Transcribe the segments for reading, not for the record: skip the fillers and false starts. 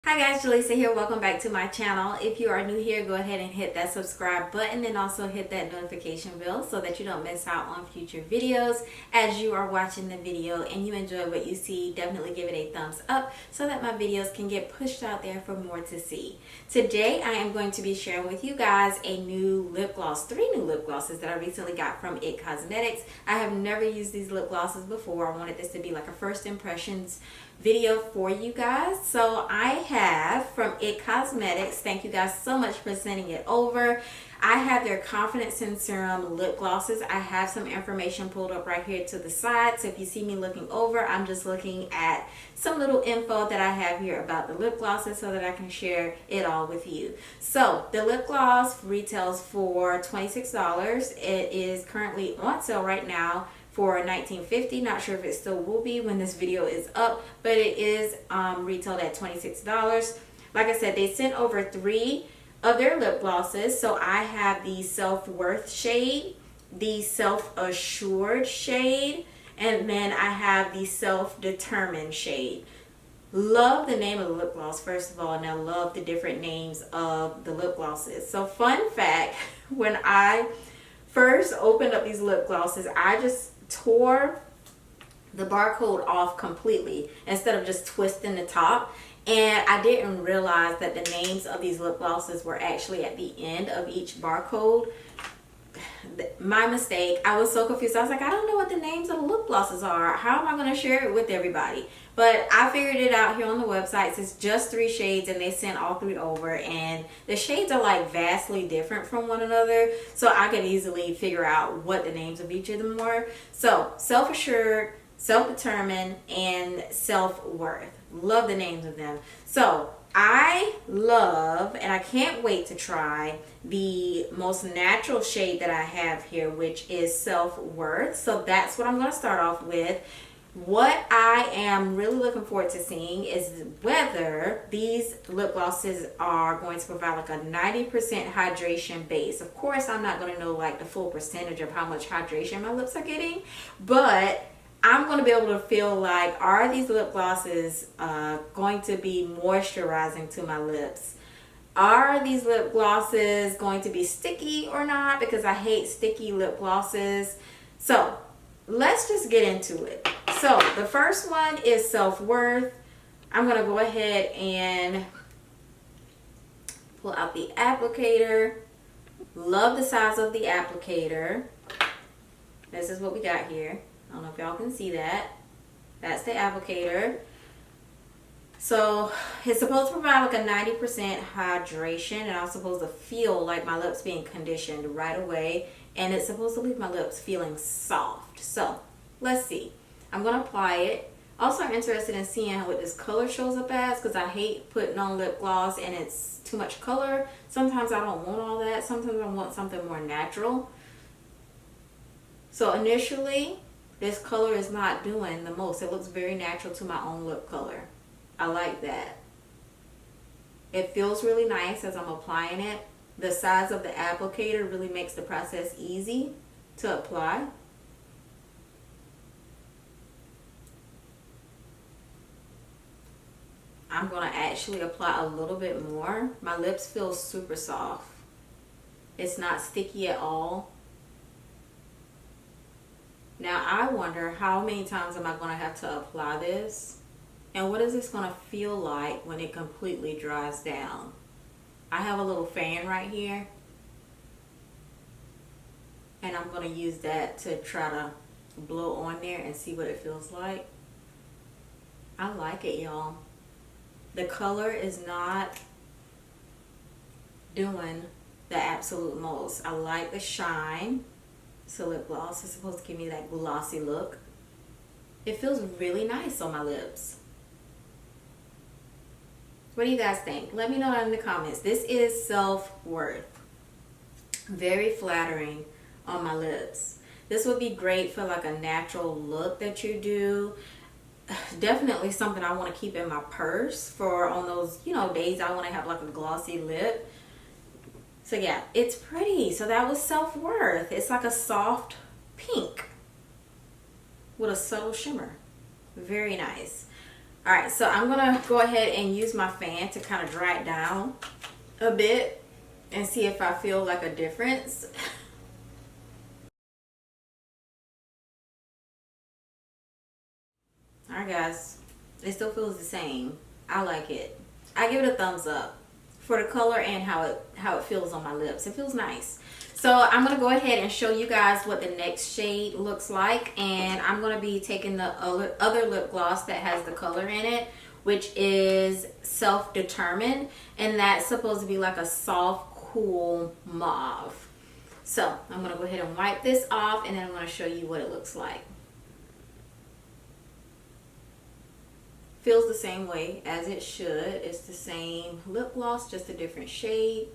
Hi guys, Jaleesa here. Welcome back to my channel. If you are new here, go ahead and hit that subscribe button and also hit that notification bell so that you don't miss out on future videos. As you are watching the video and you enjoy what you see, definitely give it a thumbs up so that my videos can get pushed out there for more to see. Today I am going to be sharing with you guys a new lip gloss, 3 new lip glosses that I recently got from It Cosmetics. I have never used these lip glosses before. I wanted this to be like a first impressions video for you guys. So I have from It Cosmetics, thank you guys so much for sending it over. I have their Confidence in Serum lip glosses. I have some information pulled up right here to the side, so if you see me looking over, I'm just looking at some little info that I have here about the lip glosses so that I can share it all with you. So the lip gloss retails for $26. It is currently on sale right now for $19.50. Not sure if it still will be when this video is up, but it is retailed at $26. Like I said, they sent over 3 of their lip glosses. So I have the Self-Worth shade, the Self-Assured shade, and then I have the Self-Determined shade. Love the name of the lip gloss, first of all, and I love the different names of the lip glosses. So fun fact, when I first opened up these lip glosses, I just tore the barcode off completely instead of just twisting the top, and I didn't realize that the names of these lip glosses were actually at the end of each barcode. My mistake. I was so confused. I was like, I don't know what the names of the lip glosses are. How am I going to share it with everybody? But I figured it out here on the website. It's just 3 shades and they sent all 3 over, and the shades are like vastly different from one another, so I could easily figure out what the names of each of them were. So Self-Assured, Self-Determined, and Self-Worth. Love the names of them. So I love, and I can't wait to try the most natural shade that I have here, which is Self-Worth. So that's what I'm going to start off with. What I am really looking forward to seeing is whether these lip glosses are going to provide like a 90% hydration base. Of course, I'm not going to know like the full percentage of how much hydration my lips are getting, but I'm going to be able to feel like, are these lip glosses going to be moisturizing to my lips? Are these lip glosses going to be sticky or not? Because I hate sticky lip glosses. So let's just get into it. So the first one is Self-Worth. I'm going to go ahead and pull out the applicator. Love the size of the applicator. This is what we got here. I don't know if y'all can see that. That's the applicator. So it's supposed to provide like a 90% hydration, and I'm supposed to feel like my lips being conditioned right away, and it's supposed to leave my lips feeling soft. So let's see. I'm going to apply it. Also, I'm interested in seeing what this color shows up as, because I hate putting on lip gloss and it's too much color. Sometimes I don't want all that. Sometimes I want something more natural. So initially, this color is not doing the most. It looks very natural to my own lip color. I like that. It feels really nice as I'm applying it. The size of the applicator really makes the process easy to apply. I'm going to actually apply a little bit more. My lips feel super soft. It's not sticky at all. Now I wonder how many times am I going to have to apply this, and what is this going to feel like when it completely dries down? I have a little fan right here, and I'm going to use that to try to blow on there and see what it feels like. I like it, y'all. The color is not doing the absolute most. I like the shine. It's a lip gloss. It's supposed to give me that glossy look. It feels really nice on my lips. What do you guys think? Let me know in the comments. This is Self-Worth. Very flattering on my lips. This would be great for like a natural look that you do. Definitely something I want to keep in my purse for on those, days I want to have like a glossy lip. So yeah, it's pretty. So that was Self-Worth. It's like a soft pink with a subtle shimmer. Very nice. All right, so I'm gonna go ahead and use my fan to kind of dry it down a bit and see if I feel like a difference. All right, guys, it still feels the same. I like it. I give it a thumbs up for the color and how it feels on my lips. It feels nice. So I'm gonna go ahead and show you guys what the next shade looks like, and I'm gonna be taking the other lip gloss that has the color in it, which is Self-Determined, and that's supposed to be like a soft, cool mauve. So I'm gonna go ahead and wipe this off, and then I'm gonna show you what it looks like. Feels the same way as it should. It's the same lip gloss, just a different shade.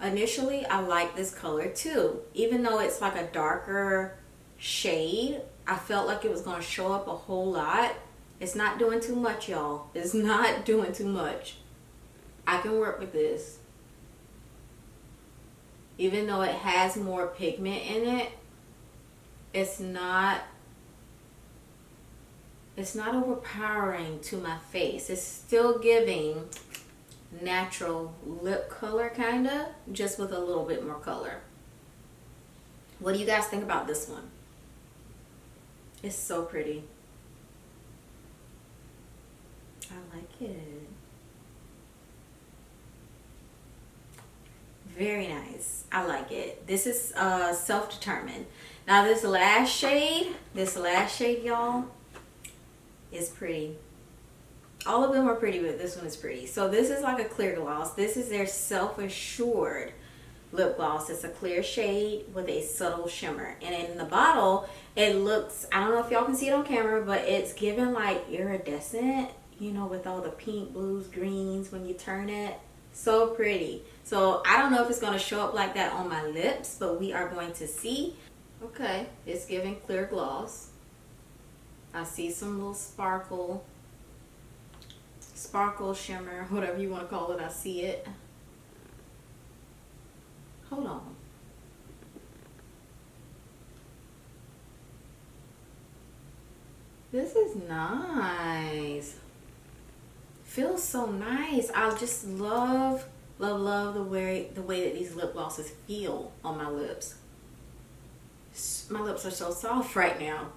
Initially, I like this color too. Even though it's like a darker shade, I felt like it was going to show up a whole lot. It's not doing too much, y'all. It's not doing too much. I can work with this. Even though it has more pigment in it, it's not overpowering to my face. It's still giving natural lip color, kind of, just with a little bit more color. What do you guys think about this one? It's so pretty. I like it. Very nice. I like it. This is Self-Determined. Now this last shade, y'all, is pretty. All of them are pretty, but this one is pretty. So this is like a clear gloss. This is their Self-Assured lip gloss. It's a clear shade with a subtle shimmer. And in the bottle, it looks, I don't know if y'all can see it on camera, but it's given like iridescent, you know, with all the pink, blues, greens when you turn it. So pretty. So I don't know if it's going to show up like that on my lips, but we are going to see. Okay, it's giving clear gloss. I see some little sparkle, shimmer, whatever you want to call it. I see it. Hold on. This is nice. Feels so nice. I just love the way that these lip glosses feel on my lips. My lips are so soft right now.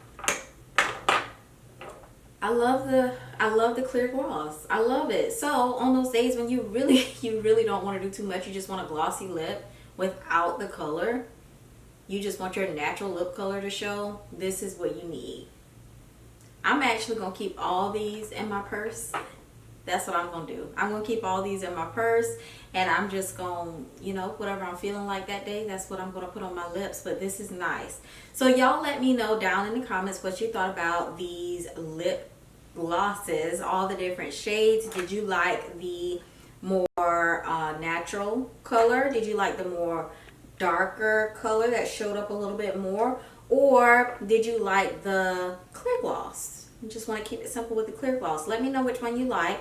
I love the clear gloss. I love it. So on those days when you really don't want to do too much, you just want a glossy lip without the color, you just want your natural lip color to show, this is what you need. I'm actually gonna keep all these in my purse. That's what I'm gonna do. I'm gonna keep all these in my purse, and I'm just gonna, you know, whatever I'm feeling like that day, that's what I'm gonna put on my lips. But this is nice. So y'all let me know down in the comments what you thought about these lip glosses, all the different shades. Did you like the more natural color? Did you like the more darker color that showed up a little bit more? Or did you like the clear gloss? You just want to keep it simple with the clear gloss. Let me know which one you like.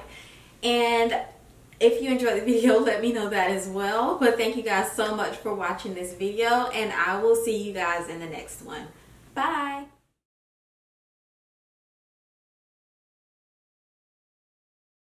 And if you enjoyed the video, let me know that as well. But thank you guys so much for watching this video, and I will see you guys in the next one. Bye.